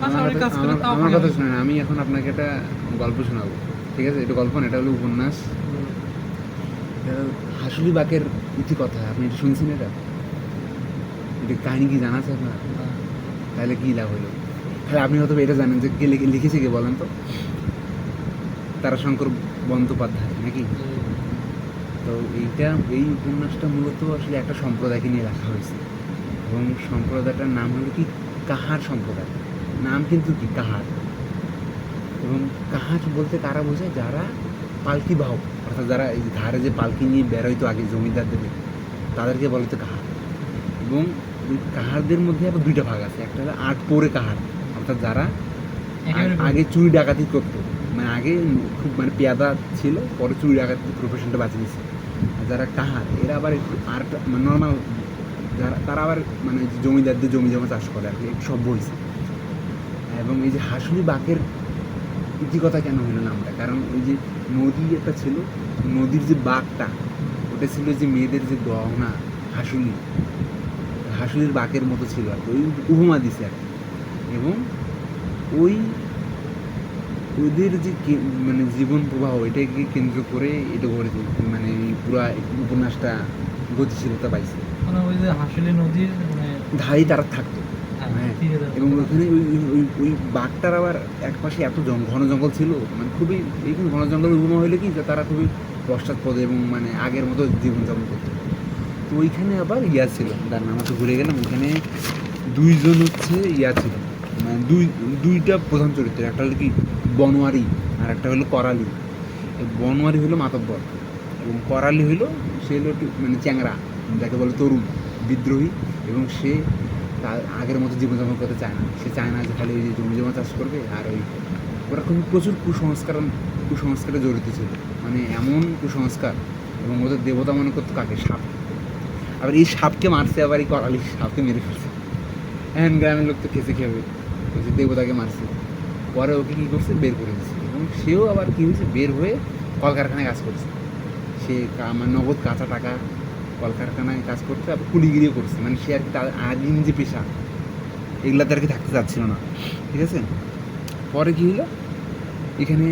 আমার কথা শুনেন, আমি এখন আপনাকে একটা গল্প শোনাবো, ঠিক আছে? এটা গল্প না, এটা হলো উপন্যাস। হাসুলি বাকের ইতিকথা, আপনি এটা শুনছেন? এটা কাহিনী কি জানা আছে আপনার? তাহলে কী লাভ হলো? তাহলে আপনি হয়তো এটা জানেন যে কে লিখেছে, কে বলেন তো? তারাশঙ্কর বন্দ্যোপাধ্যায় নাকি? তো এই উপন্যাসটা মূলত আসলে একটা সম্প্রদায়কে নিয়ে লেখা হয়েছে, এবং সম্প্রদায়টার নাম হলো কি কাহার সম্প্রদায়। নাম কিন্তু কি কাহার। এবং কাহার বলতে কারা বোঝায়? যারা পালকি বাহক, অর্থাৎ যারা এই ধারে যে পালকি নিয়ে বেরোয়তো আগে জমিদারদের, তাদেরকে বলে তো কাহার। এবং ওই কাহারদের মধ্যে আবার দুইটা ভাগ আছে। একটা হলো আট পরে কাহার, অর্থাৎ যারা আগে চুরি ডাকাতি করতো, মানে আগে খুব মানে পেয়াদা ছিল, পরে চুরি ডাকাতি প্রফেশনটা বাঁচিয়ে দিচ্ছে। আর যারা কাহার, এরা আবার একটু আর মানে নর্মাল, যারা তারা আবার মানে জমিদারদের জমি জমা চাষ করে আর কি, একটু সভ্য হয়েছে। এবং এই যে হাসুলি বাকের ইতিকথা কেন হলো নামটা? কারণ ওই যে নদী একটা ছিল, নদীর যে বাঘটা, ওটা ছিল যে মেয়েদের যে গহনা, হাসুলির বাকের মতো ছিল আর কি, ওই উপমা দিছে আর কি। এবং ওই ওদের যে মানে জীবন প্রবাহ, এটাকে কেন্দ্র করে এটা গড়ে মানে এই পুরা উপন্যাসটা গতিশীলতা পাইছে। ওই যে হাসুলি নদীর ধারেই তারা থাকতো। হ্যাঁ, এবং ওইখানে ওই বাঘটার আবার একপাশে এত ঘন জঙ্গল ছিল, মানে খুবই এইখানে ঘন জঙ্গল উপমা হইলে কি যে তারা খুবই পশ্চাৎপদে এবং মানে আগের মতো জীবনযাপন করতো। তো ওইখানে আবার ইয়া ছিল, তার নাম তো ভুলে গেলাম। ওইখানে দুইজন হচ্ছে ইয়া ছিল, মানে দুইটা প্রধান চরিত্র, একটা হলো কি বনোয়ারি, আর একটা হলো করালি। বনোয়ারি হলো মাতব্বর, এবং করালি হলো সে হলো একটু মানে চ্যাংরা, যাকে বলে তরুণ, বিদ্রোহী। এবং সে তার আগের মতো জীবনযাপন করতে চায় না। সে চায় না যে খালি ওই যে জমি জমা চাষ করবে। আর ওই ওরা খুব প্রচুর কুসংস্কারে জড়িত ছিল, মানে এমন কুসংস্কার। এবং ওদের দেবতা মনে করতো কাকে? সাপ। আবার এই সাপকে মারছে, আবার এই করালি সাপকে মেরে ফেলছে। এখন গ্রামের লোক তো খেতে খেয়ে ওই যে দেবতাকে মারছে। পরে ওকে কী করছে? বের করে দিচ্ছে। এবং সেও আবার কী হয়েছে? বের হয়ে কলকারখানায় কাজ করছে। সে মানে নগদ কাঁচা টাকা, কলকারখানায় কাজ করতে, আবার কুলিগিরিও করছে। মানে সে আর কি তার আদিম যে পেশা, এগুলাতে আর কি থাকতে চাচ্ছিল না, ঠিক আছে? পরে কী হলো? এখানে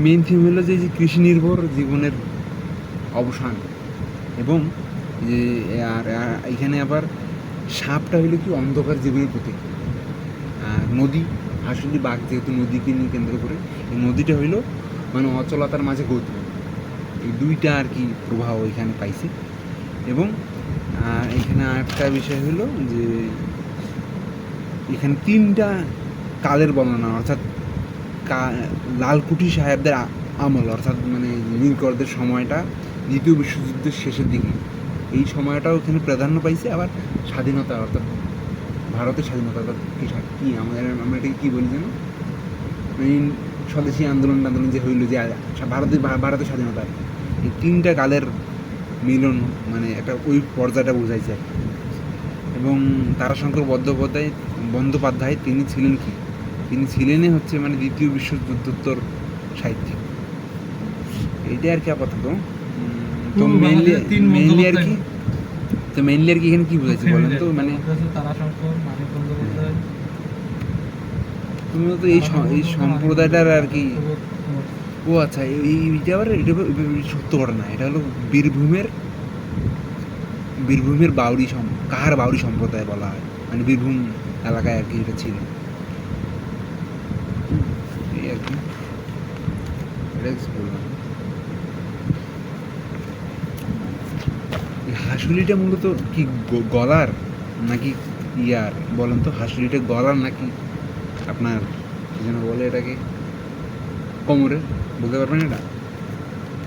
মেইন থিম হলো যে কৃষি নির্ভর জীবনের অবসান। এবং যে আর এখানে আবার সাপটা হলো কি অন্ধকার জীবনের প্রতীক। আর নদী, হাসুলি বাঘ যেহেতু নদীকে নিয়ে কেন্দ্র করে, এই নদীটা হইলো মানে অচলতার মাঝে গতি। এই দুইটা আর কি প্রভাব এখানে পাইছে। এবং এখানে আরেকটা বিষয় হলো যে এখানে তিনটা কালের বর্ণনা, অর্থাৎ লালকুঠি সাহেবদের আমল, অর্থাৎ মানে নীলকরদের সময়টা দ্বিতীয় বিশ্বযুদ্ধের শেষের দিকে, এই সময়টাও এখানে প্রাধান্য পাইছে। আবার স্বাধীনতা, অর্থাৎ ভারতের স্বাধীনতা, অর্থাৎ কী আমরা এটাকে কী বলি যেন, স্বদেশী আন্দোলন যে হইলো, যে ভারতের স্বাধীনতা, এই তিনটা কালের মিলন, মানে একটা ওই পর্যায়টা বোঝাইছে। এবং তারাশঙ্কর বন্দ্যোপাধ্যায় তিনি ছিলেন কি? তিনি ছিলেনই হচ্ছে মানে দ্বিতীয় বিশ্বযুদ্ধোত্তর সাহিত্যিক। এইটাই আর কি আপাতত। তো মেইনলি আর কি এখানে কি বোঝাইছে বলেন তো? মানে তুমি তো এই সম্প্রদায়টার আর কি। ও আচ্ছা, এইটা আবার এটা সত্য ঘটনা। এটা হলো বীরভূমের কাহার বাউরি সম্প্রদায় বলা হয়, মানে বীরভূম এলাকায় আর কি এটা ছিল। এই আর কি, এটা বললাম। হাসুলিটা মূলত কি গলার নাকি ইয়ার বলেন তো? হাসুলিটা গলার নাকি আপনার কি যেন বলে এটাকে, কোমরের? বলতে পারবেন এটা?